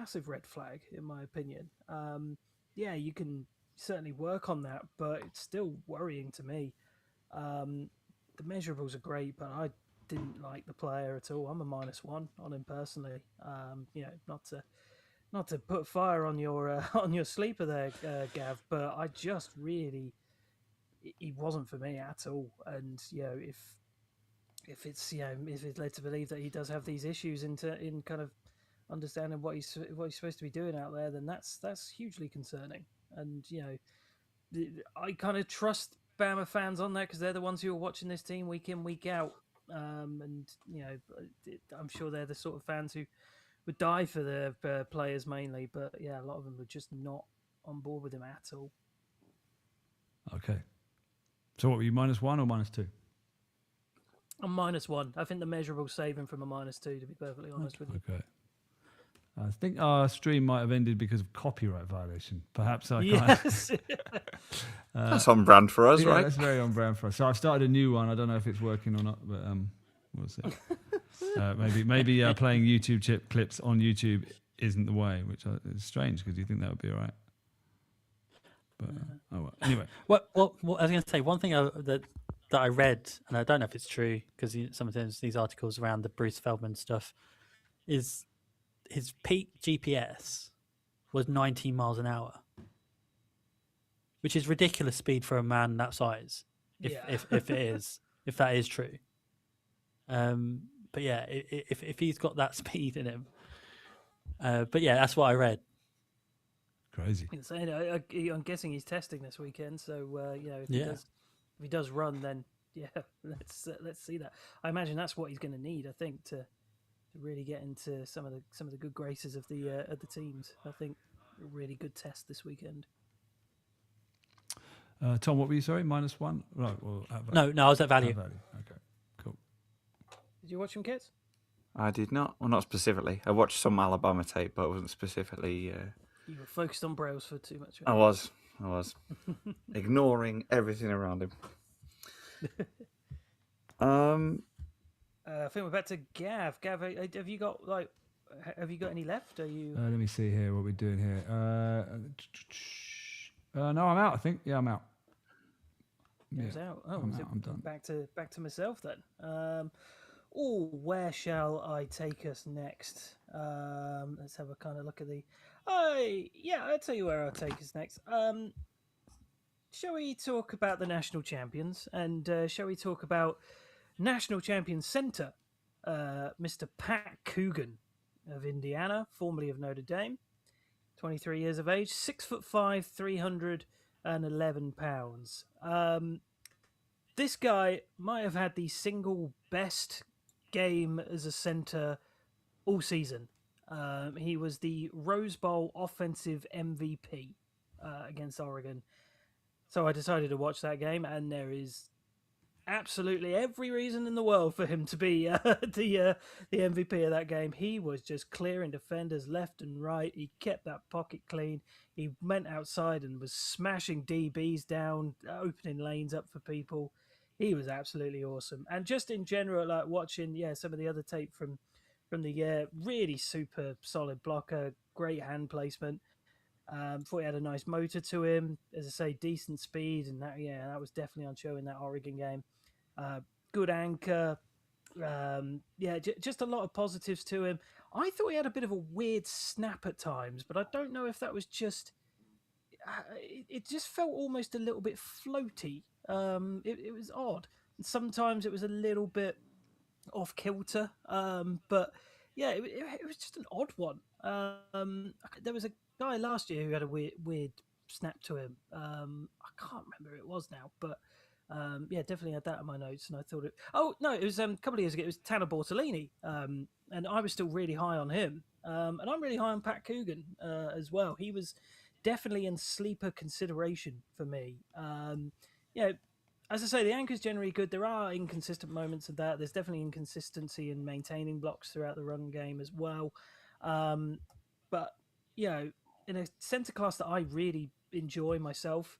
massive red flag in my opinion. Yeah, you can certainly work on that, but it's still worrying to me. Um, the measurables are great, but I didn't like the player at all. I'm a -1 on him personally. Not to put fire on your on your sleeper there, Gav, but I just really he wasn't for me at all. And if it's if it's led to believe that he does have these issues in kind of understanding what he's supposed to be doing out there, then that's hugely concerning. And I kind of trust Bama fans on that because they're the ones who are watching this team week in week out. And I'm sure they're the sort of fans who would die for their players mainly. But yeah, a lot of them are just not on board with him at all. Okay. So what were you, -1 or -2? I'm -1. I think the measurable saving from a -2, to be perfectly honest with you. Okay. I think our stream might have ended because of copyright violation. Perhaps I can't. Yes. That's on brand for us, Yeah, right? that's very on brand for us. So I've started a new one. I don't know if it's working or not, but we'll see. Maybe playing YouTube clips on YouTube isn't the way, which is strange because you think that would be all right. But oh well. Anyway, Well, I was going to say one thing that I read, and I don't know if it's true because sometimes these articles around the Bruce Feldman stuff is his peak GPS was 19 miles an hour, which is ridiculous speed for a man that size. If that is true. But yeah, if he's got that speed in him, but yeah, that's what I read. crazy. I'm guessing he's testing this weekend, so if he does run, then yeah, let's see that. I imagine that's what he's going to need. I think to really get into some of the good graces of the teams. I think a really good test this weekend. Tom, what were you? Sorry, -1. Right. Well, No, I was at value. Okay, cool. Did you watch him, Kits? I did not. Well, not specifically. I watched some Alabama tape, but I wasn't specifically. You were focused on Brailsford too much. I was ignoring everything around him. I think we're back to Gav. Gav, have you got any left? Are you? Let me see here what we're doing here. No, I'm out. I think. Yeah, I'm out. Gav's out. Oh, I'm done. Back to myself then. Where shall I take us next? Let's have a kind of look at the. I'll tell you where I'll take us next. Shall we talk about the national champions and shall we talk about national champion center, Mr. Pat Coogan of Indiana, formerly of Notre Dame, 23 years of age, 6'5", 311 pounds. This guy might have had the single best game as a center all season. He was the Rose Bowl offensive MVP against Oregon. So I decided to watch that game, and there is absolutely every reason in the world for him to be the MVP of that game. He was just clearing defenders left and right. He kept that pocket clean. He went outside and was smashing DBs down, opening lanes up for people. He was absolutely awesome. And just in general, like watching some of the other tape from the year, really super solid blocker, great hand placement. Thought he had a nice motor to him, as I say, decent speed, and that was definitely on show in that Oregon game. Good anchor, just a lot of positives to him. I thought he had a bit of a weird snap at times, but I don't know if that was just. It just felt almost a little bit floaty. It was odd. And sometimes it was a little bit off kilter, but yeah, it was just an odd one. There was a guy last year who had a weird snap to him. I can't remember who it was now, but definitely had that in my notes. And I thought it. Oh no, it was a couple of years ago. It was Tanner Bortolini, and I was still really high on him. And I'm really high on Pat Coogan as well. He was definitely in sleeper consideration for me. As I say, the anchor's generally good. There are inconsistent moments of that. There's definitely inconsistency in maintaining blocks throughout the run game as well. But in a centre class that I really enjoy myself,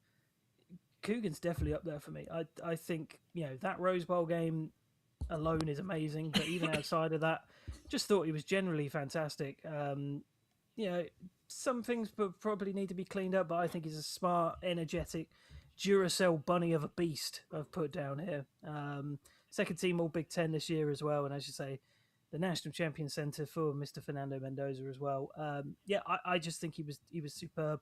Coogan's definitely up there for me. I think that Rose Bowl game alone is amazing, but even outside of that, just thought he was generally fantastic. some things probably need to be cleaned up, but I think he's a smart, energetic, Duracell bunny of a beast I've put down here. Second team All Big Ten this year as well, and as you say, the national champion centre for Mr. Fernando Mendoza as well. I just think he was superb.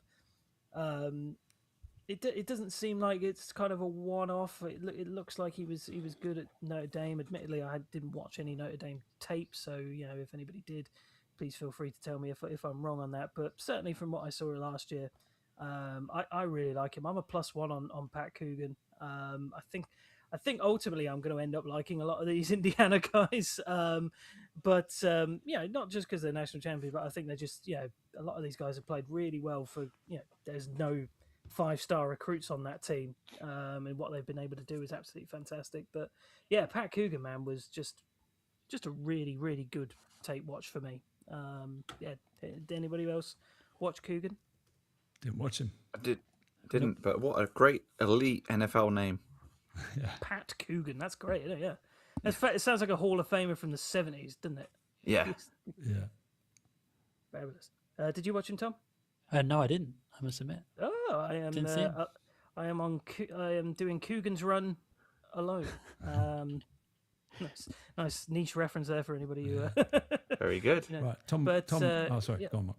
It doesn't seem like it's kind of a one-off. It looks like he was good at Notre Dame. Admittedly, I didn't watch any Notre Dame tape, so if anybody did, please feel free to tell me if I'm wrong on that. But certainly from what I saw last year, I really like him. I'm a +1 on Pat Coogan. I think ultimately I'm going to end up liking a lot of these Indiana guys. But not just because they're national champions, but I think they're just a lot of these guys have played really well for there's no 5-star recruits on that team, and what they've been able to do is absolutely fantastic. But yeah, Pat Coogan, man, was just a really, really good tape watch for me. Did anybody else watch Coogan? Didn't watch him. I didn't, but what a great elite NFL name. Yeah. Pat Coogan, that's great, isn't it? Yeah, it sounds like a Hall of Famer from the 70s, doesn't it? Yeah. Yeah. Fabulous. Did you watch him, Tom? No, I didn't. I must admit. Oh, I am. Didn't see him. I am doing Coogan's Run alone. Nice niche reference there for anybody who. Very good. Right, Tom. But, Tom. Oh, sorry. yeah. Go on, Mark.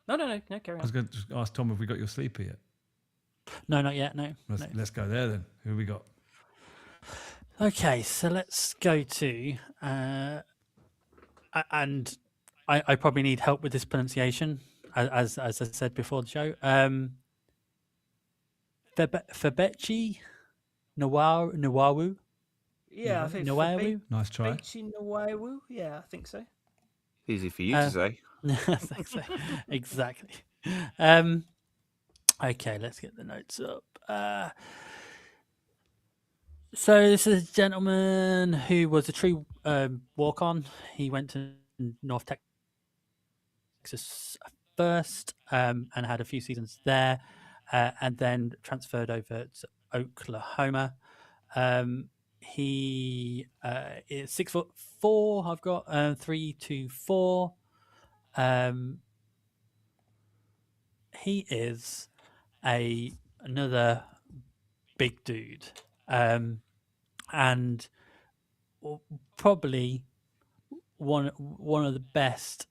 No, carry I on. was going to just ask Tom if we got your sleeper yet. No, not yet. No. Let's go there then. Who we got? Okay, so let's go to, and I probably need help with this pronunciation, as I said before the show. Febechi Nawawu. Yeah, I think Nawawu. Nice try. Febechi Nawawu. Yeah, I think so. Easy for you to say. Thanks, exactly. Okay, let's get the notes up. So this is a gentleman who was a true walk-on. He went to North Texas first and had a few seasons there, and then transferred over to Oklahoma. He is 6'4". I've got 3'2", 4". He is another big dude, and probably one of the best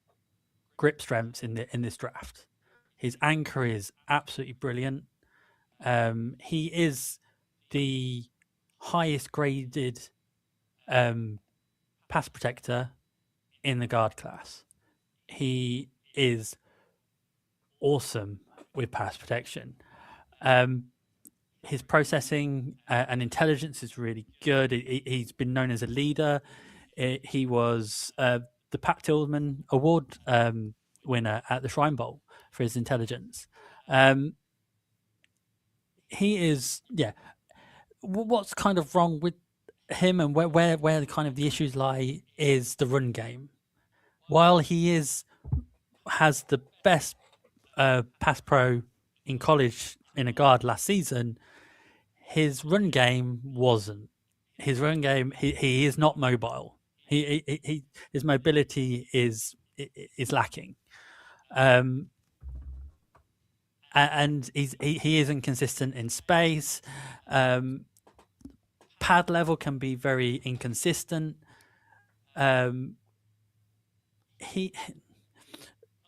grip strengths in this draft. His anchor is absolutely brilliant. He is the highest graded pass protector in the guard class. He is awesome with pass protection. His processing and intelligence is really good. He's been known as a leader. He was the Pat Tillman Award winner at the Shrine Bowl for his intelligence. He is, what's kind of wrong with him and where the kind of the issues lie is the run game. While he has the best pass pro in college in a guard last season, his run game wasn't. His run game, he is not mobile. His mobility is lacking, and he isn't consistent in space. Pad level can be very inconsistent.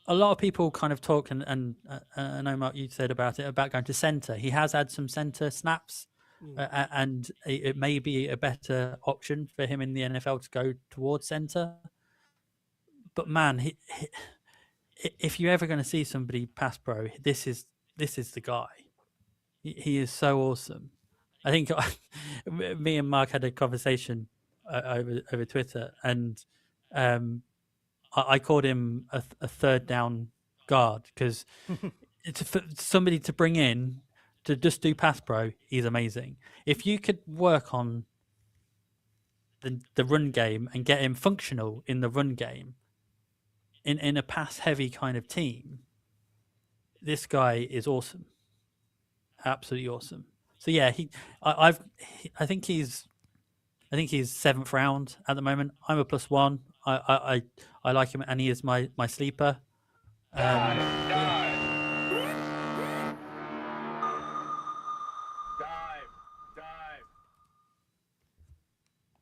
A lot of people kind of talk, and I know, Mark, you said about going to centre. He has had some centre snaps, and it may be a better option for him in the NFL to go towards centre. But man, if you're ever going to see somebody pass pro, this is the guy. He is so awesome. I think me and Mark had a conversation over Twitter, and I called him a third down guard because for somebody to bring in to just do pass pro, he's amazing. If you could work on the run game and get him functional in the run game in a pass heavy kind of team, this guy is awesome. Absolutely awesome. So yeah, I think he's 7th round at the moment. I'm a +1. I like him, and he is my sleeper. Yeah.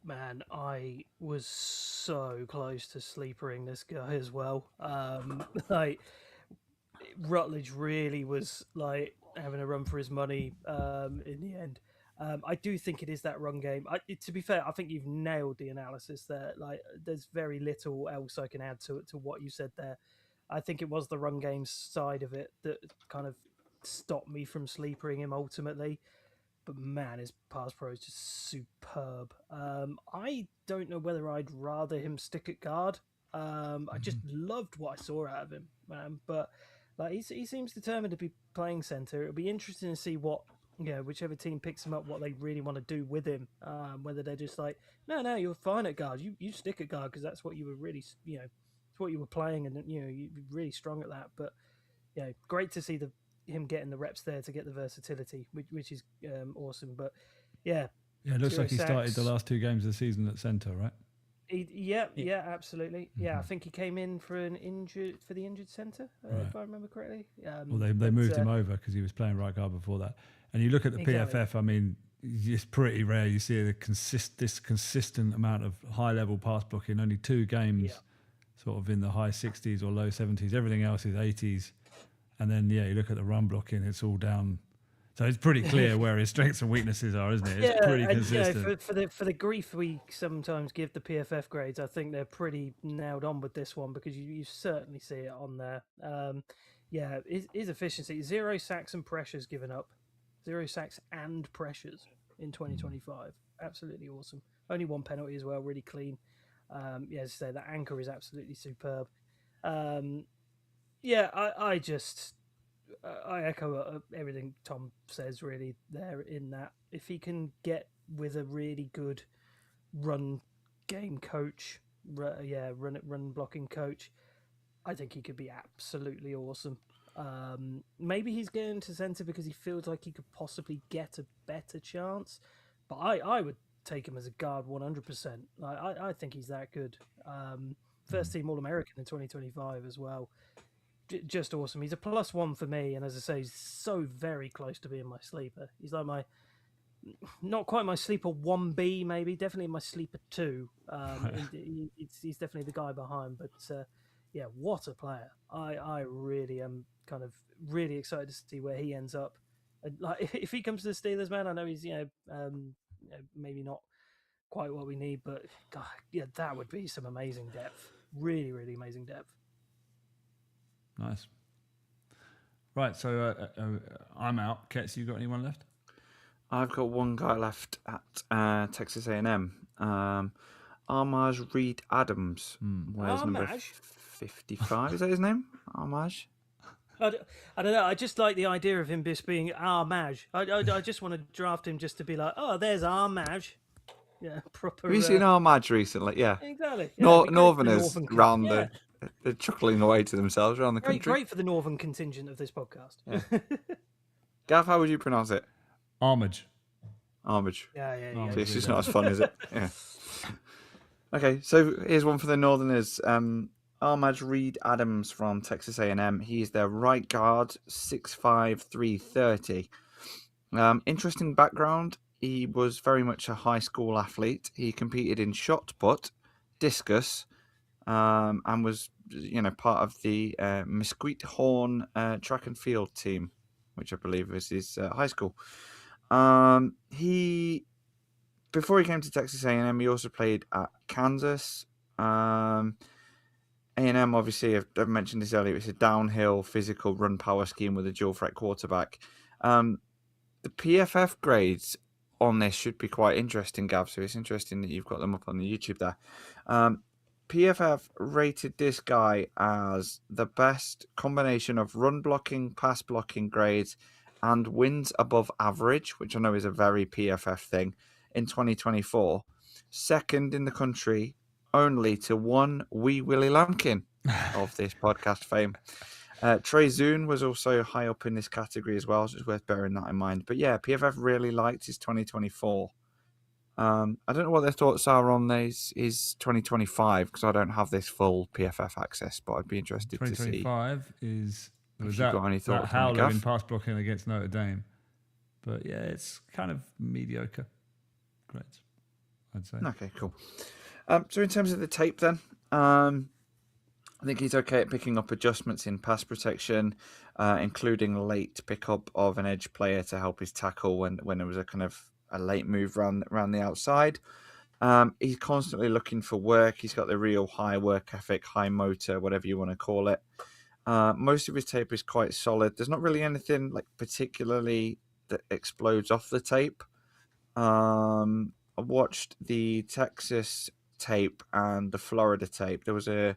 Man, I was so close to sleepering this guy as well. Like Rutledge really was like having a run for his money in the end. I do think it is that run game. To be fair, I think you've nailed the analysis there. Like, there's very little else I can add to what you said there. I think it was the run game side of it that kind of stopped me from sleepering him ultimately. But man, his pass pro is just superb. I don't know whether I'd rather him stick at guard. I just loved what I saw out of him, man. But like he seems determined to be playing center. It'll be interesting to see what whichever team picks him up, what they really want to do with him. Whether they're just like, no, you're fine at guard. You stick at guard because that's what you were really it's what you were playing, and you're really strong at that. But great to see him getting the reps there to get the versatility, which is awesome. But yeah, it looks 0 like he started sacks. the last 2 games of the season at centre, right? Yeah, absolutely. Yeah, I think he came in for the injured centre, if I remember correctly. Well, they moved him over because he was playing right guard before that. And you look at the Exactly. PFF. I mean, it's pretty rare you see this consistent amount of high level pass blocking. Only 2 games, sort of in the high 60s or low 70s. Everything else is 80s. And then you look at the run blocking; it's all down. So it's pretty clear where his strengths and weaknesses are, isn't it? It's pretty consistent. For the grief we sometimes give the PFF grades, I think they're pretty nailed on with this one because you certainly see it on there. His efficiency, 0 sacks and pressures given up, 0 sacks and pressures in 2025. Absolutely awesome. Only 1 penalty as well, really clean. As I say, that anchor is absolutely superb. I echo everything Tom says really there in that if he can get with a really good run game coach, run blocking coach, I think he could be absolutely awesome. Maybe he's going to centre because he feels like he could possibly get a better chance, but I would take him as a guard 100%. I think he's that good. First team All-American in 2025 as well. Just awesome. He's a +1 for me, and as I say, he's so very close to being my sleeper. He's like not quite my sleeper 1B, maybe definitely my sleeper 2. He's definitely the guy behind. But what a player! I really am kind of really excited to see where he ends up. Like if he comes to the Steelers, man, I know he's maybe not quite what we need, but God, that would be some amazing depth. Really, really amazing depth. Nice. Right, so I'm out. Ketz, you got anyone left? I've got one guy left at Texas A&M. Armaj Reed Adams. Where's number 55? Is that his name? Armaj? I don't know. I just like the idea of him just being Armaj. I just want to draft him just to be like, oh, there's Armaj. Yeah, proper. Have you seen Armaj recently? Yeah. Exactly. Northerners round they're chuckling away to themselves around the country. Great for the northern contingent of this podcast. Yeah. Gav, how would you pronounce it? Armaj. Yeah. So it's just not as fun, is it? Yeah. Okay, so here's one for the Northerners. Armaj Reed Adams from Texas A&M. He's their right guard, 6'5", 330. Interesting background. He was very much a high school athlete. He competed in shot put, discus, and was part of the Mesquite Horn track and field team, which I believe was his high school. Before he came to Texas A&M, he also played at Kansas. A&M, obviously, I've mentioned this earlier, it's a downhill physical run power scheme with a dual threat quarterback. The PFF grades on this should be quite interesting, Gav, so it's interesting that you've got them up on the YouTube there. PFF rated this guy as the best combination of run blocking, pass blocking grades, and wins above average, which I know is a very PFF thing, in 2024. Second in the country, only to one Wee Willie Lampkin of this podcast fame. Trey Zune was also high up in this category as well, so it's worth bearing that in mind. But yeah, PFF really liked his 2024 I don't know what their thoughts are on this is 2025 because I don't have this full PFF access, but I'd be interested to see 2025 is if was you've that got any that thoughts on it, howler in Gav. pass blocking against Notre Dame. But yeah, it's kind of mediocre. Great, I'd say. Okay, cool. So in terms of the tape, then, I think he's okay at picking up adjustments in pass protection, including late pickup of an edge player to help his tackle when there was a kind of a late move around the outside. He's constantly looking for work. He's got the real high work ethic, high motor, whatever you want to call it. Most of his tape is quite solid. There's not really anything like particularly that explodes off the tape. I watched the Texas tape and the Florida tape. There was a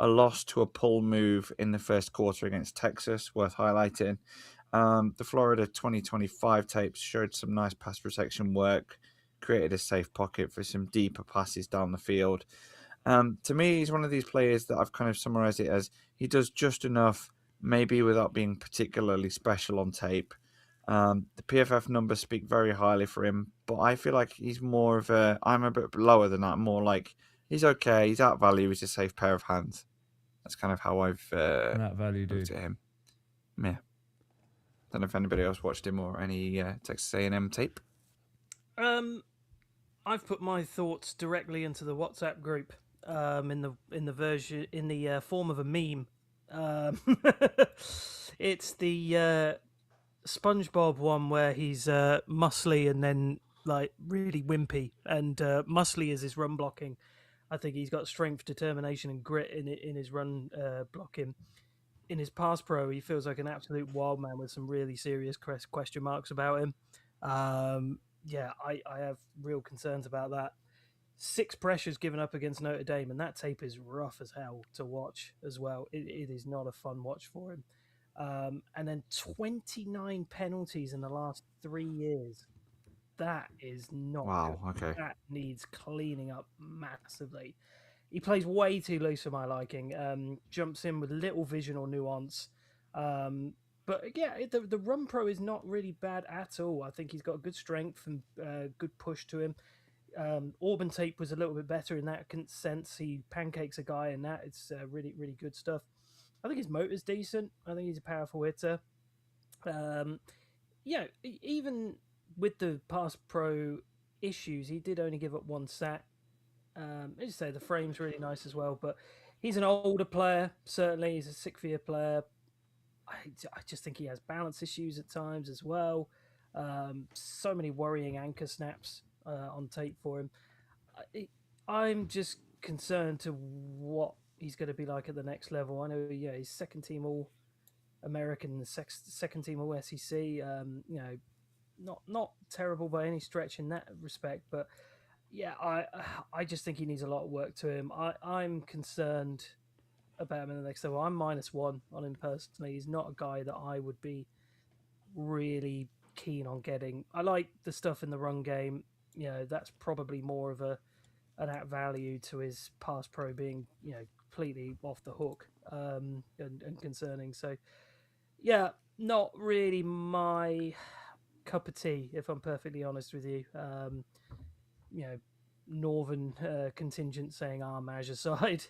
loss to a pull move in the first quarter against Texas, worth highlighting. The Florida 2025 tapes showed some nice pass protection work, created a safe pocket for some deeper passes down the field. To me, he's one of these players that I've kind of summarized it as he does just enough, maybe without being particularly special on tape. The PFF numbers speak very highly for him, but I feel like he's more of a. I'm a bit lower than that. More like he's okay. He's at value. He's a safe pair of hands. That's kind of how I've And that value, looked dude. at him. Yeah. Don't know if anybody else watched him or any Texas A&M tape. I've put my thoughts directly into the WhatsApp group in the form of a meme. It's the SpongeBob one where he's muscly and then like really wimpy, and muscly is his run blocking. I think he's got strength, determination, and grit in his run blocking. In his pass pro, he feels like an absolute wild man with some really serious question marks about him. Yeah, I have real concerns about that. 6 pressures given up against Notre Dame, and that tape is rough as hell to watch as well. It is not a fun watch for him. And then 29 penalties in the last 3 years. That is not Wow. good. Okay. That needs cleaning up massively. He plays way too loose for my liking. Jumps in with little vision or nuance. But yeah, the run pro is not really bad at all. I think he's got good strength and good push to him. Auburn tape was a little bit better in that sense. He pancakes a guy in that. It's really, really good stuff. I think his motor's decent. I think he's a powerful hitter. Yeah, even with the pass pro issues, he did only give up 1 sack. As you say, the frame's really nice as well. But he's an older player. Certainly, he's a 6th-year player. I just think he has balance issues at times as well. So many worrying anchor snaps on tape for him. I'm just concerned to what he's going to be like at the next level. I know, yeah, he's second team All American, second team All SEC. You know, not terrible by any stretch in that respect, but yeah, I just think he needs a lot of work to him. I'm concerned about him in the next level. I'm -1 on him personally. He's not a guy that I would be really keen on getting. I like the stuff in the run game. You know, that's probably more of an at value to his pass pro being, you know, completely off the hook and concerning. So, yeah, not really my cup of tea, if I'm perfectly honest with you. You know, Northern contingent saying Armage aside.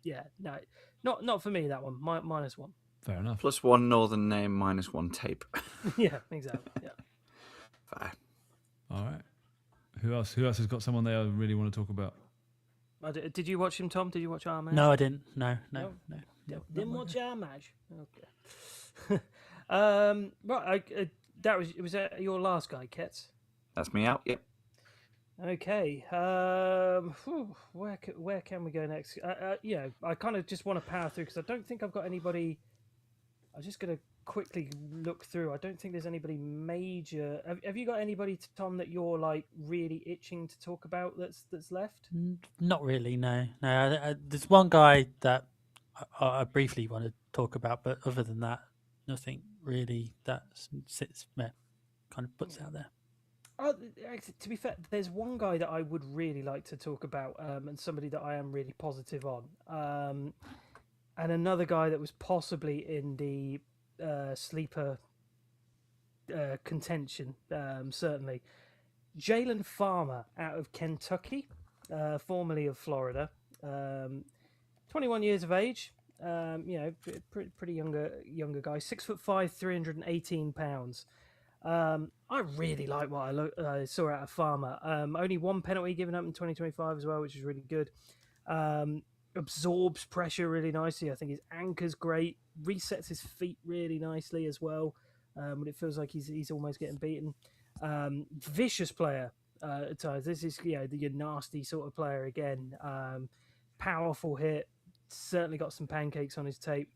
Yeah, no, not for me, that one. -1. Fair enough. +1 Northern name, -1 tape. Yeah, exactly. Yeah. Fair. All right. Who else has got someone they really want to talk about? Did you watch him, Tom? Did you watch Armage? No, I didn't. No. Didn't watch Armage. Okay. Right. Was that your last guy, Ketz? That's me out. Yep. Okay. Where can we go next? Yeah, I kind of just want to power through because I don't think I've got anybody. I'm just going to quickly look through. I don't think there's anybody major. Have you got anybody, Tom, that you're like really itching to talk about that's left? Not really. No. There's one guy that I briefly want to talk about, but other than that, nothing really that kind of puts out there. To be fair, there's one guy that I would really like to talk about, and somebody that I am really positive on, and another guy that was possibly in the sleeper contention, certainly. Jalen Farmer out of Kentucky, formerly of Florida. 21 years of age. Pretty younger guy. 6'5", 318 pounds. I really like what I saw out of Farmer. Only one penalty given up in 2025 as well, which is really good. Absorbs pressure really nicely. I think his anchor's great. Resets his feet really nicely as well. When it feels like he's almost getting beaten. Vicious player at times. This is your nasty sort of player again. Powerful hit. Certainly got some pancakes on his tape.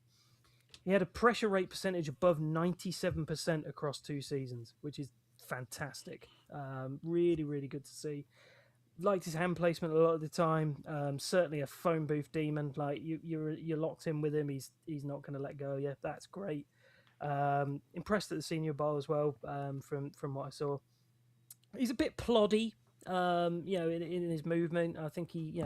He had a pressure rate percentage above 97% across 2 seasons, which is fantastic. Really, really good to see. Liked his hand placement a lot of the time. Certainly a phone booth demon. Like you're locked in with him. He's not going to let go. Yeah, that's great. Impressed at the Senior Bowl as well. From what I saw, he's a bit ploddy. In his movement. I think he,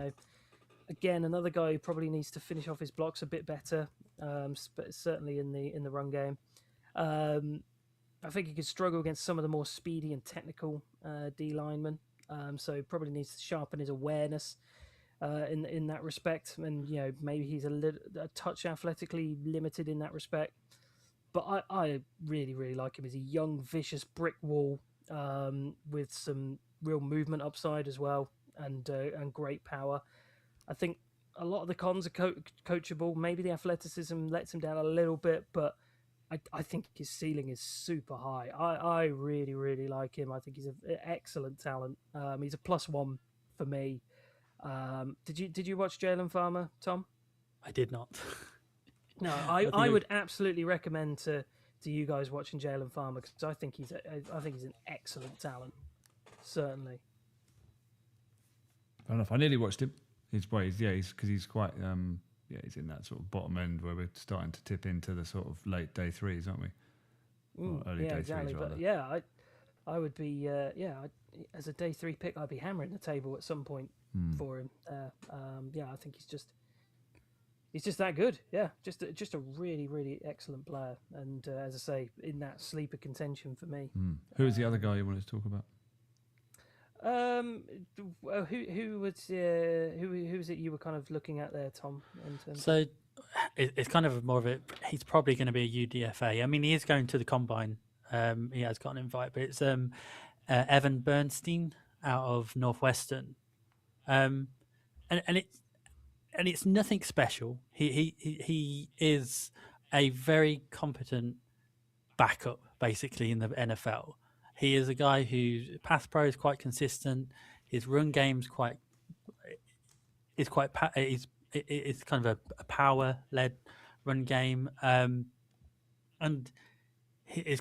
again, another guy who probably needs to finish off his blocks a bit better. But certainly in the run game. I think he could struggle against some of the more speedy and technical D linemen. So probably needs to sharpen his awareness in that respect. And maybe he's a touch athletically limited in that respect. But I really, really like him. He's a young, vicious brick wall with some real movement upside as well, and great power. I think a lot of the cons are coachable. Maybe the athleticism lets him down a little bit, but I think his ceiling is super high. I really, really like him. I think he's an excellent talent. He's a +1 for me. Did you watch Jalen Farmer, Tom? I did not. No, I would absolutely recommend to you guys watching Jalen Farmer, because I think he's an excellent talent. Certainly. Fair enough. I nearly watched him. He's quite he's in that sort of bottom end where we're starting to tip into the sort of late day threes, aren't we? Early day exactly. threes, rather. But I would be as a day 3 pick, I'd be hammering the table at some point for him. I think he's just that good. Yeah, just a really, really excellent player. And as I say, in that sleeper contention for me. Who was the other guy you wanted to talk about? Who was it you were kind of looking at there, Tom? So it's kind of more of a. He's probably going to be a UDFA. I mean, he is going to the combine. He has got an invite, but it's Evan Bernstein out of Northwestern, and it's nothing special. He is a very competent backup, basically, in the NFL. He is a guy whose pass pro is quite consistent. His run game's it's kind of a power led run game, and he is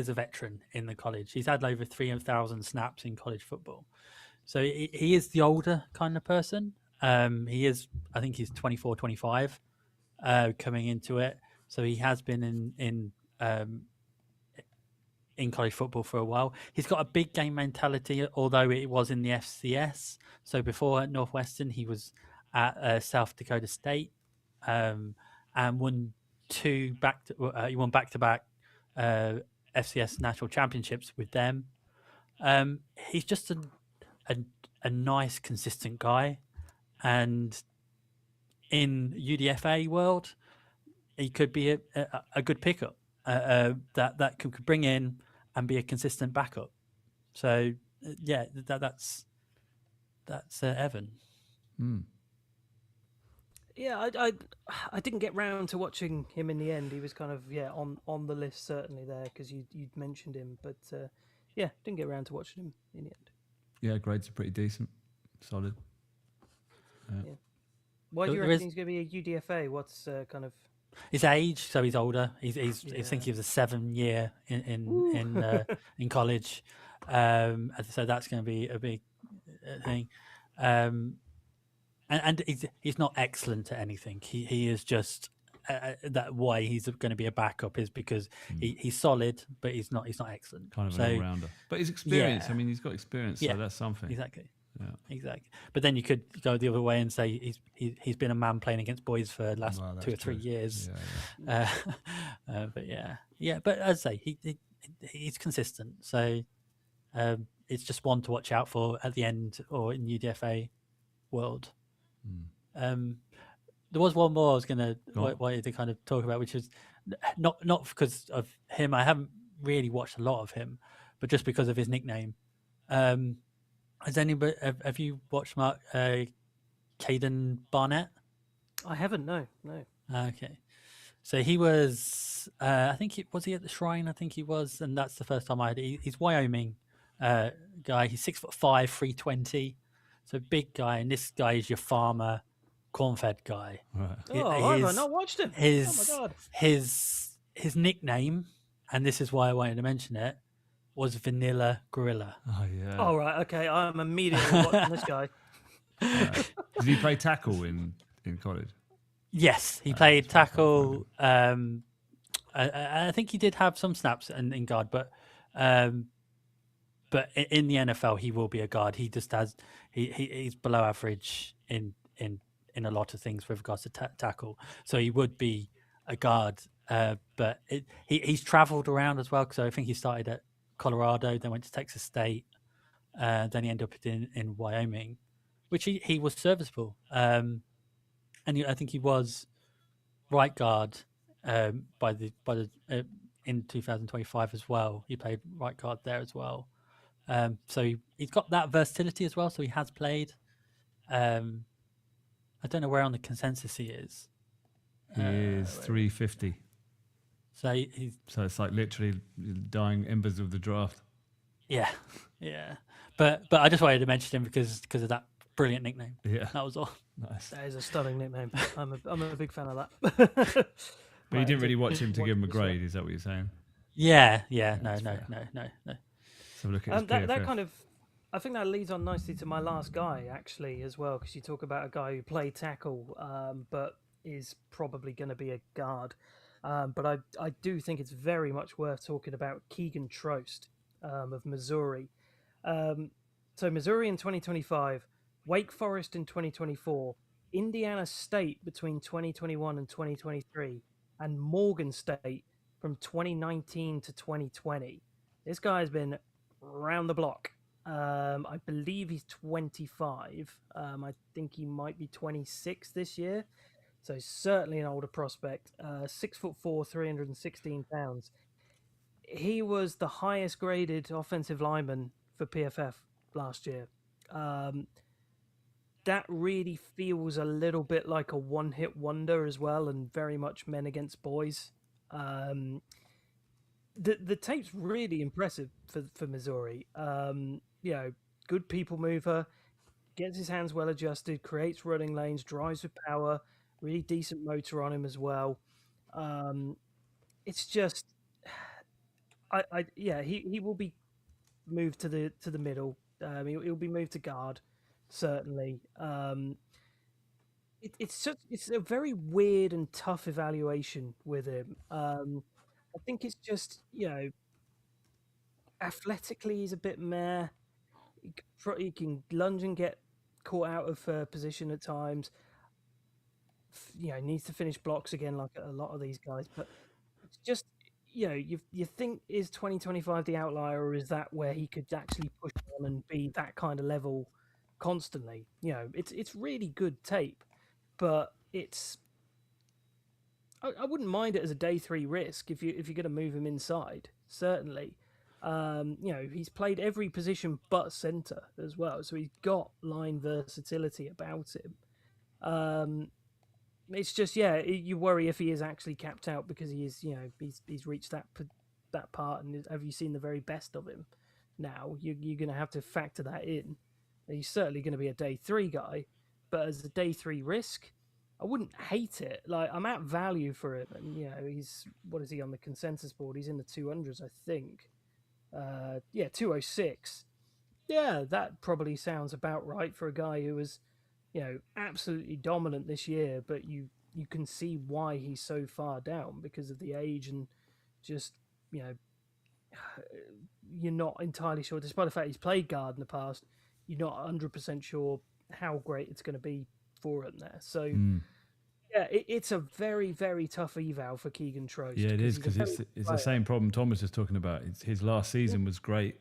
a veteran in the college. He's had over 3,000 snaps in college football, so he is the older kind of person. He is, I think he's 24, 25 coming into it. So he has been in college football for a while. He's got a big game mentality, although it was in the FCS. So before at Northwestern, he was at South Dakota State and won back-to-back FCS national championships with them. He's just a nice, consistent guy. And in UDFA world, he could be a good pickup that could bring in and be a consistent backup. So that's Evan. Yeah, I didn't get round to watching him in the end. He was kind of on the list certainly there because you'd mentioned him, but didn't get round to watching him in the end. Yeah, grades are pretty decent, solid. Yeah. Why do you reckon he's going to be a UDFA? What's kind of his age? So he's older. I think he was a 7-year in college. So that's going to be a big thing. And he's not excellent at anything. He is just that why he's going to be a backup is because he's solid, but he's not excellent. Kind of an all-rounder. But his experience. Yeah. I mean, he's got experience, so that's something. Exactly. Yeah. Exactly. But then you could go the other way and say he's been a man playing against boys for the last 2 or 3 years. Yeah. But But as I say, he's consistent. So It's just one to watch out for at the end or in UDFA world. There was one more I was going to wanted to kind of talk about, which is not because of him. I haven't really watched a lot of him, but just because of his nickname. Has anybody have you watched Mark Caden Barnett? I haven't. No. Okay, so he was. I think was he at the Shrine? I think he was, and that's the first time I had. He's Wyoming guy. He's 6'5", 320, so big guy. And this guy is your farmer, corn-fed guy. Right. Oh, I've not watched him. Oh my god. His nickname, and this is why I wanted to mention it, was Vanilla Gorilla. Oh yeah. Oh right, okay. I'm immediately watching this guy. Did he play tackle in college? Yes, he played tackle. I think he did have some snaps in guard, but in the NFL he will be a guard. He just has he's below average in a lot of things with regards to tackle, so he would be a guard. But he's travelled around as well, because I think he started at Colorado, then went to Texas State, then he ended up in Wyoming, which he was serviceable. And I think he was right guard by the in 2025 as well. He played right guard there as well. So he's got that versatility as well. So he has played. I don't know where on the consensus he is. He is 350. So he's it's like literally dying embers of the draft. Yeah. But I just wanted to mention him because of that brilliant nickname. Yeah, that was all. Nice. That is a stunning nickname. I'm a big fan of that. But you didn't really watch him to give him a grade. Is that what you're saying? Yeah. No. So look at his that kind of. I think that leads on nicely to my last guy, actually, as well, because you talk about a guy who played tackle, but is probably going to be a guard. But I do think it's very much worth talking about Keegan Trost of Missouri. So Missouri in 2025, Wake Forest in 2024, Indiana State between 2021 and 2023, and Morgan State from 2019 to 2020. This guy's been round the block. I believe he's 25. I think he might be 26 this year. So certainly an older prospect. 6'4", 316 pounds. He was the highest graded offensive lineman for PFF last year. That really feels a little bit like a one-hit wonder as well, and very much men against boys. The tape's really impressive for Missouri. Good people mover, gets his hands well adjusted, creates running lanes, drives with power, really decent motor on him as well. It's just, he will be moved to the middle. He'll be moved to guard, certainly. It's a very weird and tough evaluation with him. I think it's just, athletically he's a bit meh. He can lunge and get caught out of position at times. Needs to finish blocks again, like a lot of these guys. But it's just, you think, is 2025 the outlier, or is that where he could actually push on and be that kind of level constantly? It's really good tape, but it's. I wouldn't mind it as a day 3 risk if you're going to move him inside. Certainly, he's played every position but center as well, so he's got line versatility about him. It's just, you worry if he is actually capped out, because he is, he's reached that part, and have you seen the very best of him? Now you're going to have to factor that in. He's certainly going to be a day 3 guy, but as a day 3 risk, I wouldn't hate it. Like, I'm at value for him, and he's, what is he on the consensus board? He's in the 200s, I think. 206. Yeah, that probably sounds about right for a guy who was, absolutely dominant this year. But you can see why he's so far down, because of the age, and just you're not entirely sure. Despite the fact he's played guard in the past, you're not 100% sure how great it's going to be for him there. So. Yeah, it's a very, very tough eval for Keegan Trost. Yeah, it is, because it's the same problem Tom was just talking about. His last season was great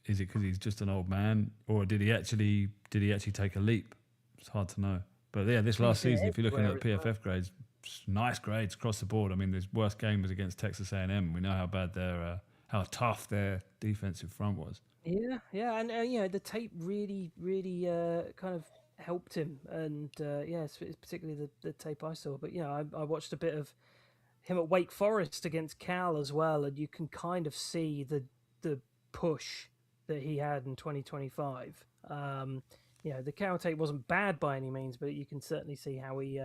is it because he's just an old man, or did he actually take a leap? It's hard to know. But yeah, this last season, if you're looking at PFF grades, nice grades across the board. I mean, his worst game was against Texas A&M. We know how bad how tough their defensive front was. Yeah, and the tape really kind of helped him, and it's particularly the tape I saw. But I watched a bit of him at Wake Forest against Cal as well, and you can kind of see the push that he had in 2025. The Cal tape wasn't bad by any means, but you can certainly see how he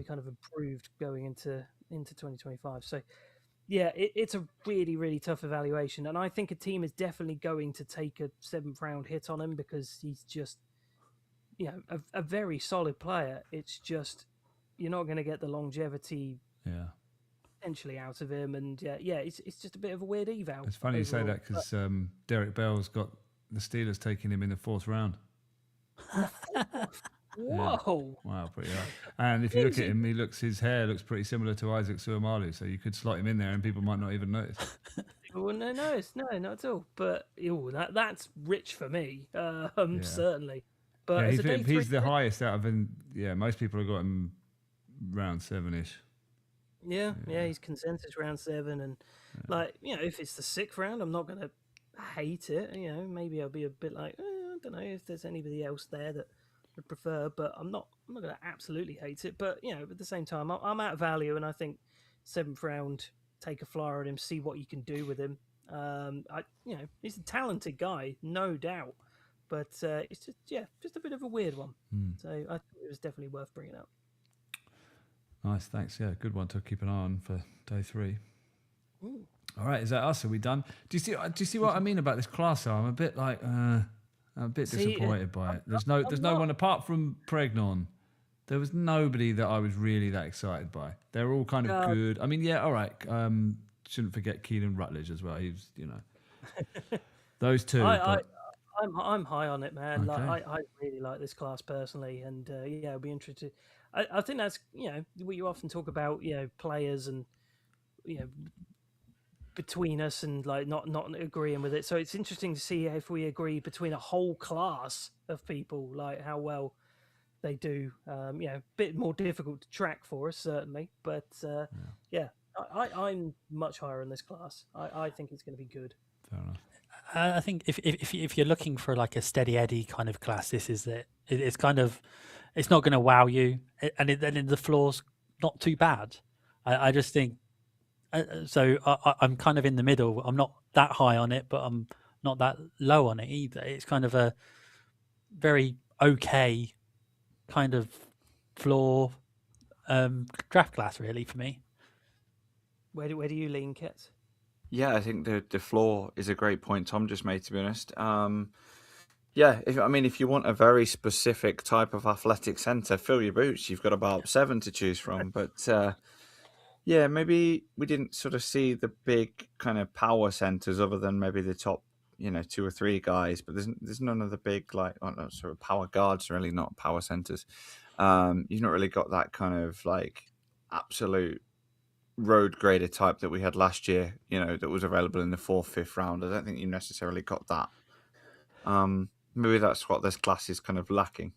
kind of improved going into 2025. So. Yeah, it's a really, really tough evaluation. And I think a team is definitely going to take a 7th round hit on him because he's just, a very solid player. It's just, you're not going to get the longevity potentially out of him. And it's just a bit of a weird eval. It's funny you say that because Derek Bell's got the Steelers taking him in the 4th round. Whoa! Yeah. Wow, pretty hard. And if you look at him, his hair looks pretty similar to Isaac Suamalu, so you could slot him in there and people might not even notice. People wouldn't notice, no, not at all. But that's rich for me, certainly. But he's the highest out of most people have got him round 7-ish. Yeah, he's consensus round 7, and if it's the 6th round, I'm not going to hate it. Maybe I'll be a bit like, I don't know if there's anybody else there that would prefer, but I'm not going to absolutely hate it. But at the same time, I'm at value, and I think 7th round, take a flyer on him, see what you can do with him. He's a talented guy, no doubt, but it's just a bit of a weird one. So I think it was definitely worth bringing up. Nice, thanks. Yeah, good one to keep an eye on for day 3. Ooh. All right, is that us? Are we done? Do you see what I mean about this class? So I'm a bit like. I'm a bit disappointed by it. There's no one apart from Pregnon. There was nobody that I was really that excited by. They're all kind of good. I mean, all right. Shouldn't forget Keenan Rutledge as well. He's, those two. I'm high on it, man. Okay. Like I really like this class personally, and I'll be interested. I think that's what you often talk about, players and between us and like not agreeing with it. So it's interesting to see if we agree between a whole class of people, like how well they do. A bit more difficult to track for us certainly, but I'm much higher in this class. I think it's going to be good. Fair enough. I think if you're looking for like a steady Eddie kind of class, this is it. It's kind of, it's not going to wow you, and the floor's not too bad. I just think. So I'm kind of in the middle. I'm not that high on it, but I'm not that low on it either. It's kind of a very okay kind of floor draft class, really, for me. Where do you lean, Kets? Yeah, I think the floor is a great point Tom just made, to be honest. If you want a very specific type of athletic centre, fill your boots. You've got about 7 to choose from, but maybe we didn't sort of see the big kind of power centers other than maybe the top, 2 or 3 guys. But there's none of the big sort of power guards, really, not power centers. You've not really got that kind of like absolute road grader type that we had last year. That was available in the 4th, 5th round. I don't think you necessarily got that. Maybe that's what this class is kind of lacking.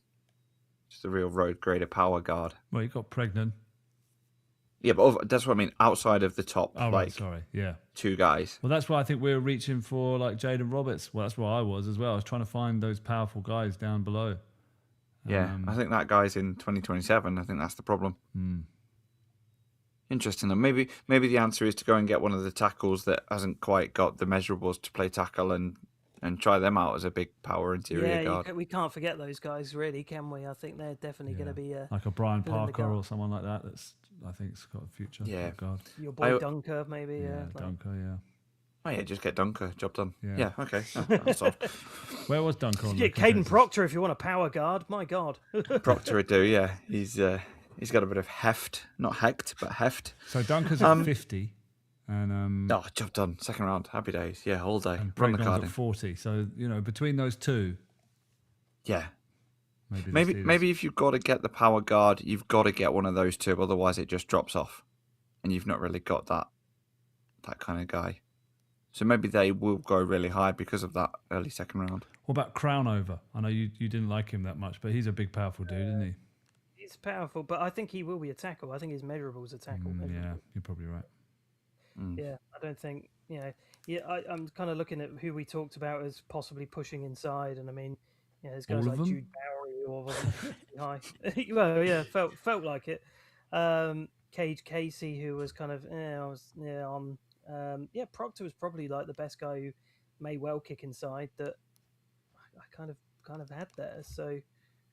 Just a real road grader power guard. Well, you got Pregnon. Yeah, but that's what I mean. Outside of the top, 2 guys. Well, that's why I think we're reaching for like Jaden Roberts. Well, that's where I was as well. I was trying to find those powerful guys down below. Yeah, I think that guy's in 2027. I think that's the problem. Interesting though. Maybe the answer is to go and get one of the tackles that hasn't quite got the measurables to play tackle and try them out as a big power interior guard. We can't forget those guys, really, can we? I think they're definitely going to be like a Brian Parker or someone like that. I think it's got a future. Yeah, guard. Your boy Dunker, maybe. Dunker. Yeah. Oh yeah, just get Dunker. Job done. Yeah. Okay. That's all. Where was Dunker on? Get Caden Proctor if you want a power guard. My God. Proctor would do. Yeah, he's got a bit of heft, not hect, but heft. So Dunker's at 50. And job done. 2nd round, happy days. Yeah, all day. And Run the card at in. 40. So between those two, yeah. Maybe if you've got to get the power guard, you've got to get one of those 2. Otherwise, it just drops off, and you've not really got that kind of guy. So maybe they will go really high because of that early second round. What about Crownover? I know you didn't like him that much, but he's a big, powerful dude, isn't he? He's powerful, but I think he will be a tackle. I think his measurable is a tackle. Yeah, you're probably right. Yeah, I don't think, yeah, I'm kind of looking at who we talked about as possibly pushing inside, and I mean, there's guys All of like them? Jude Bowery who wasn't high. Well, yeah, felt like it. Cage Casey, who was kind of, on. Proctor was probably like the best guy who may well kick inside that I kind of had there. So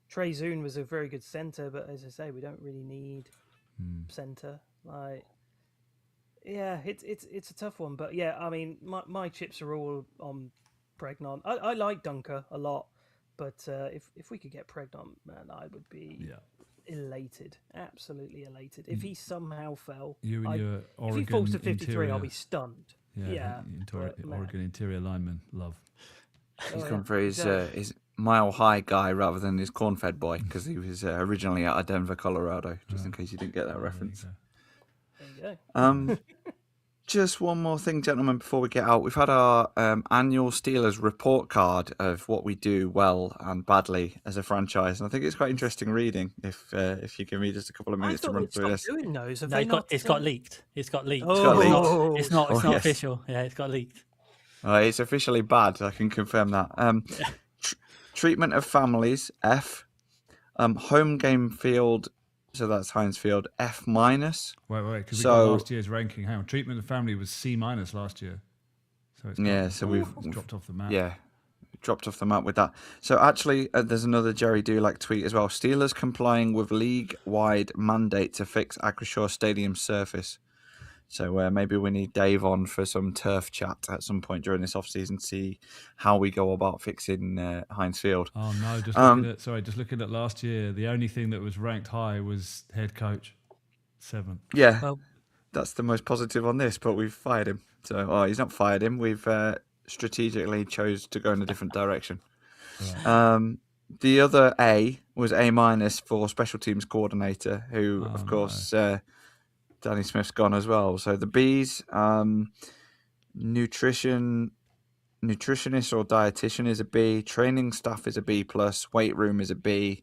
Trey Zune was a very good center, but as I say, we don't really need center. Like, yeah, it's a tough one, but yeah, I mean, my chips are all on Pregnon. I like Dunker a lot, but if we could get Pregnon, man, I would be elated, absolutely elated. If he somehow fell, You and your Oregon if he falls to 53, interior, I'll be stunned. Yeah, but, man. Oregon interior lineman, love. He's Oh, gone for exactly. his mile high guy rather than his corn-fed boy because he was originally out of Denver, Colorado. Just in case you didn't get that reference. There you go. Just one more thing, gentlemen, before we get out. We've had our annual Steelers report card of what we do well and badly as a franchise, and I think it's quite interesting reading. If you give me just a couple of minutes to run through this. Doing those. No, it's got leaked. It's got leaked. Oh, It's not Oh, yes. official. Yeah, it's got leaked. It's officially bad. I can confirm that. Treatment of families F. Home game field. So that's Heinz Field F-. Wait, because we got last year's ranking. Hang on, treatment of family was C- last year. So it's we've dropped off the map. Yeah, dropped off the map with that. So actually, there's another Jerry Dulac tweet as well. Steelers complying with league-wide mandate to fix Acrisure Stadium surface. So maybe we need Dave on for some turf chat at some point during this off-season, see how we go about fixing Heinz Field. Oh no, just looking at last year, the only thing that was ranked high was head coach, 7th. Yeah, Well, that's the most positive on this, but we've fired him. So he's not fired him. We've strategically chose to go in a different direction. Right. The other A was A- for special teams coordinator, who, of course, Danny Smith's gone as well. So the B's, nutritionist or dietitian is a B, training staff is a B+, weight room is a B,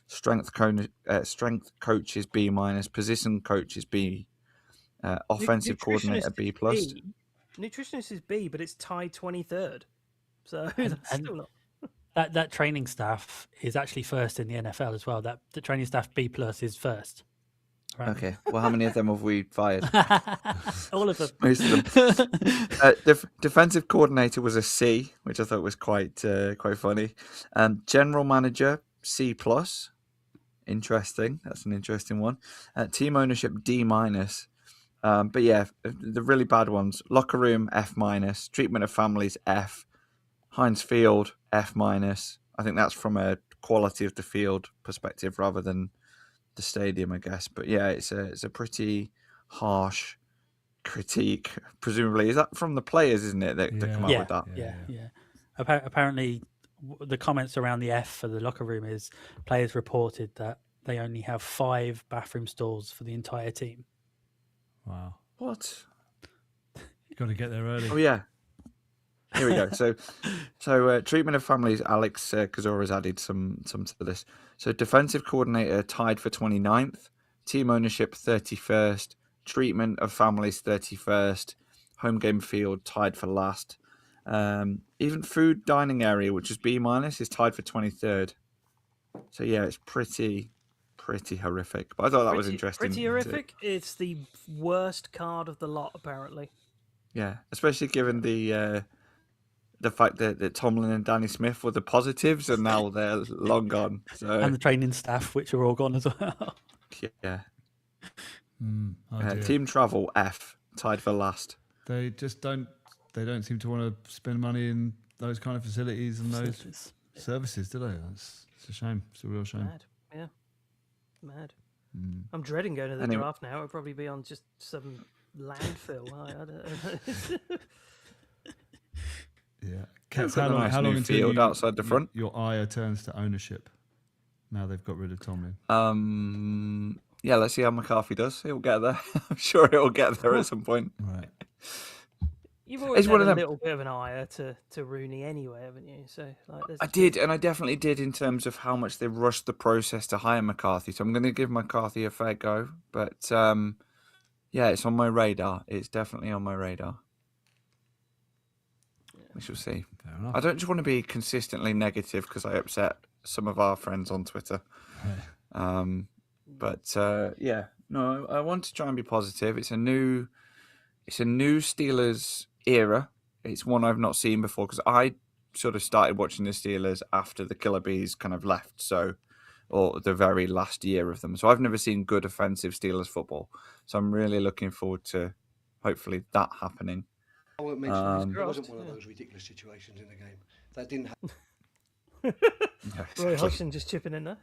strength coach is B-, position coach is B, offensive coordinator B+. Nutritionist is B, but it's tied 23rd. So that's still not. that training staff is actually first in the NFL as well. That the training staff B+ is first. Right. Okay, well, how many of them have we fired? All of them. Most of them. Defensive coordinator was a C, which I thought was quite funny. General manager C+. Interesting. That's an interesting one. Team ownership D-. But yeah, the really bad ones: locker room F-, treatment of families F, Heinz Field F-. I think that's from a quality of the field perspective rather than the stadium, I guess. But yeah, it's a pretty harsh critique. Presumably, is that from the players, isn't it? That come up with that. Yeah. Apparently, the comments around the F for the locker room is players reported that they only have 5 bathroom stalls for the entire team. Wow. What? You got to get there early. Oh yeah. Here we go. So treatment of families. Alex Kazora's added some to this. So defensive coordinator tied for 29th, team ownership 31st, treatment of families 31st, home game field tied for last. Even food dining area, which is B-, is tied for 23rd. So yeah, it's pretty horrific. But I thought that was interesting. Pretty horrific. It's the worst card of the lot, apparently. Yeah, especially given the fact that Tomlin and Danny Smith were the positives, and now they're long gone. So And the training staff, which are all gone as well. yeah. Dear. Team travel F, tied for last. They just don't. They don't seem to want to spend money in those kind of facilities and those services, do they? It's a shame. It's a real shame. Mad. Yeah. Mad. I'm dreading going to the draft now. It'll probably be on just some landfill. I don't know. Yeah. Cats, how long until field outside the front? Your ire turns to ownership. Now they've got rid of Tomlin. Yeah, let's see how McCarthy does. He'll get there. I'm sure he'll get there at some point. Right. You've always It's had one a of them. little bit of an ire to Rooney anyway, haven't you? So like, I did, and I definitely did in terms of how much they rushed the process to hire McCarthy. So I'm going to give McCarthy a fair go. But yeah, it's on my radar. It's definitely on my radar. We shall see. Fair enough. I don't just want to be consistently negative because I upset some of our friends on Twitter. But yeah, no, I want to try and be positive. It's a new Steelers era. It's one I've not seen before because I sort of started watching the Steelers after the Killer Bees kind of left, or the very last year of them. So I've never seen good offensive Steelers football. So I'm really looking forward to hopefully that happening. I won't mention this. It wasn't one of those ridiculous situations in the game. That didn't happen. Yeah, Roy exactly. Hodgson just chipping in there.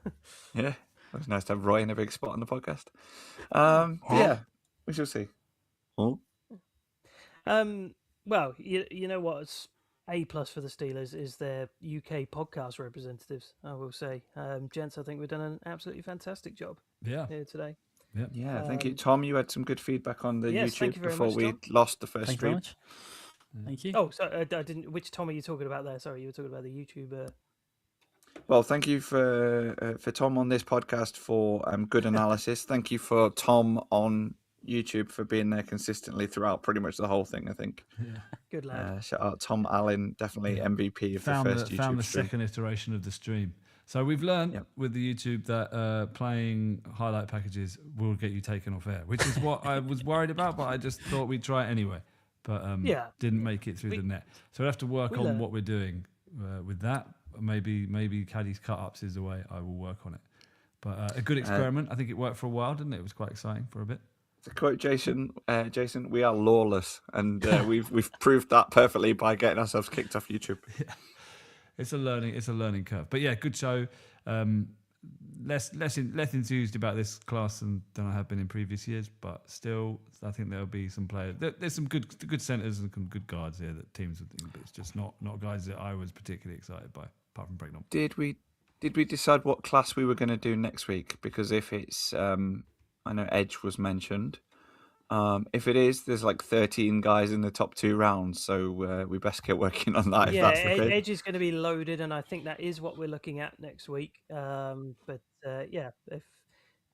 Yeah, it was nice to have Roy in a big spot on the podcast. Yeah, we shall see. Oh. Well, you know what's A+ for the Steelers is their UK podcast representatives. I will say, gents, I think we've done an absolutely fantastic job Yeah. here today. Yeah, thank you, Tom. You had some good feedback on the yes, thank YouTube you very before much, we Tom. lost the first Thank you very stream. much. Thank you. Oh, so I didn't. Which Tom are you talking about there? Sorry, you were talking about the YouTube. Well, thank you for Tom on this podcast for good analysis. Thank you for Tom on YouTube for being there consistently throughout pretty much the whole thing. I think. Good lad. Shout out Tom Allen, definitely MVP of Found the first YouTube the stream. second iteration of the stream. So we've learned Yep. with the YouTube that playing highlight packages will get you taken off air, which is what I was worried about, but I just thought we'd try it anyway. But didn't make it through the net. So we have to work on what we're doing with that. Maybe Caddy's cut-ups is the way I will work on it. But a good experiment. I think it worked for a while, didn't it? It was quite exciting for a bit. To quote Jason, we are lawless, and we've proved that perfectly by getting ourselves kicked off YouTube. It's a learning curve. But yeah, good show. Less enthused about this class than I have been in previous years, but still, I think there'll be some players. There's some good centres and some good guards here that teams would think, but it's just not guys that I was particularly excited by, apart from Brecknell. Did we decide what class we were going to do next week? Because if it's, I know Edge was mentioned. If it is, there's like 13 guys in the top 2 rounds, so we best get working on that. Yeah, if that's the thing. Edge is going to be loaded, and I think that is what we're looking at next week. But yeah, if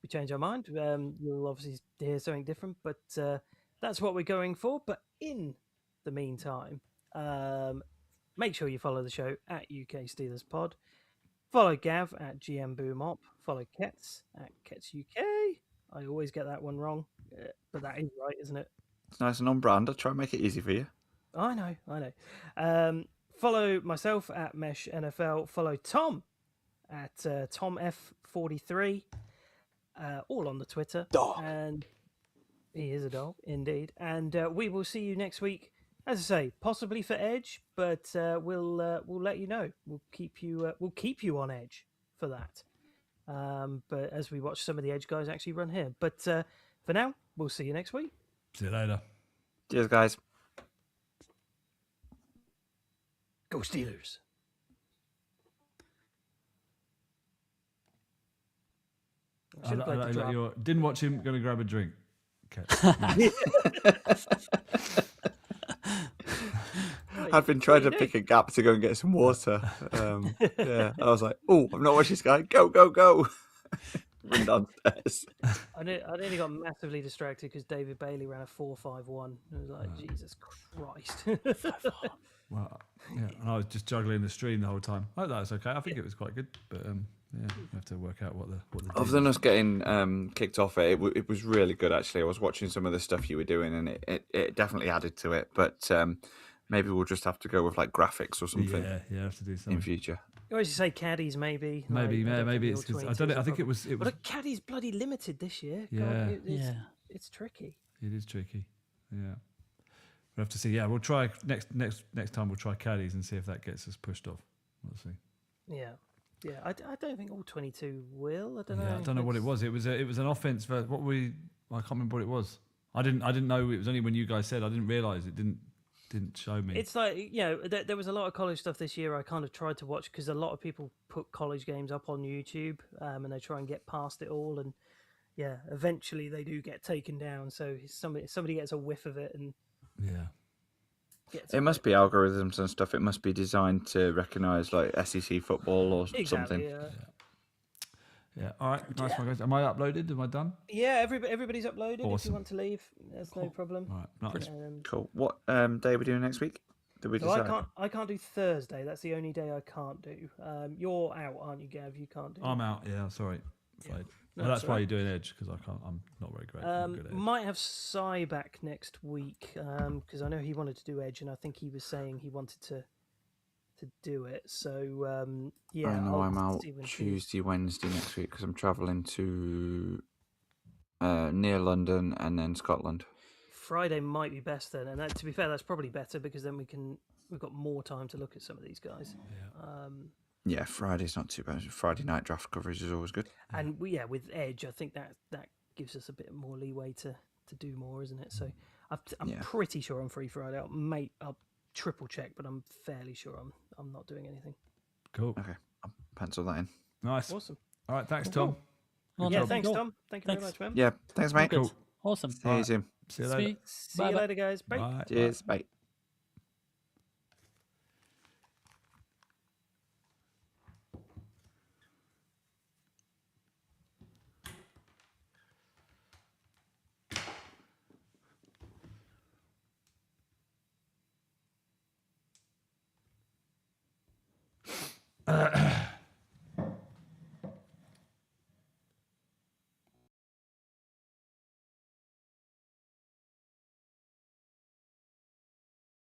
we change our mind, you'll obviously hear something different. But that's what we're going for. But in the meantime, make sure you follow the show at UK Steelers Pod. Follow Gav at GM Boomop. Follow Kets at Kets UK. I always get that one wrong, but that is right, isn't it? It's nice and on brand. I'll try and make it easy for you. I know. Follow myself at Mesh NFL. Follow Tom at TomF43, all on the Twitter. Dog. And he is a dog, indeed. And we will see you next week. As I say, possibly for Edge, but we'll let you know. We'll keep you on edge for that. But as we watch some of the Edge guys actually run here. But for now, we'll see you next week. See you later. Cheers, guys. Go Steelers. Didn't watch him, going to grab a drink. Okay. I've been trying to pick a gap to go and get some water. Yeah, I was like, "Oh, I've not watched this guy. Go, go, go!" Run downstairs. I nearly got massively distracted because David Bailey ran a 4.51. I was like, Jesus Christ! Well, yeah, and I was just juggling the stream the whole time. I thought that was okay. I think it was quite good, but yeah, we have to work out what the Other than us getting kicked off, it was really good actually. I was watching some of the stuff you were doing, and it definitely added to it. But maybe we'll just have to go with like graphics or something. Yeah, have to do in something. future. You always say caddies, maybe. Maybe it's it's because I don't know. I think it was. But a caddy's bloody limited this year. Yeah. It's tricky. It is tricky. Yeah. We'll have to see. Yeah, we'll try next time. We'll try caddies and see if that gets us pushed off. We'll see. Yeah. I don't think all 22 will. I don't know. Yeah, I don't know what it was. It was an offense for what I can't remember what it was. I didn't know it was only when you guys said. I didn't realise it didn't show me. It's like, there was a lot of college stuff this year I kind of tried to watch because a lot of people put college games up on YouTube and they try and get past it all, and yeah, eventually they do get taken down. So somebody gets a whiff of it, and yeah. gets It must be algorithms and stuff. It must be designed to recognise like SEC football or exactly. something. Yeah. All right. Nice one, guys. Am I uploaded? Am I done? Yeah, everybody's uploaded. If you Awesome. want to leave, there's no problem. All right. Nice. Cool. What day are we doing next week? Did we So decide? I can't do Thursday. That's the only day I can't do. You're out, aren't you, Gav? You can't do. I'm out. Yeah. Sorry. Afraid. Well, that's that's why all you're doing Edge because I can't. I'm not very great. Not good at Edge. Might have Sai back next week because I know he wanted to do Edge, and I think he was saying he wanted to do it. So yeah, I know I'll I'm out see when he- Tuesday, Wednesday next week because I'm travelling to near London and then Scotland. Friday might be best then, and to be fair, that's probably better because then we've got more time to look at some of these guys. Yeah, Friday's not too bad. Friday night draft coverage is always good. And with Edge, I think that gives us a bit more leeway to do more, isn't it? So I'm pretty sure I'm free Friday. I'll triple check, but I'm fairly sure I'm not doing anything. Cool. Okay, I'll pencil that in. Nice. Awesome. All right. Thanks, Tom. Yeah, thanks, Tom. Thank you very much, man. Yeah, thanks, mate. Good. Awesome. See you soon. See you later. Sweet. See you later, guys. Bye. Bye. Cheers. Bye.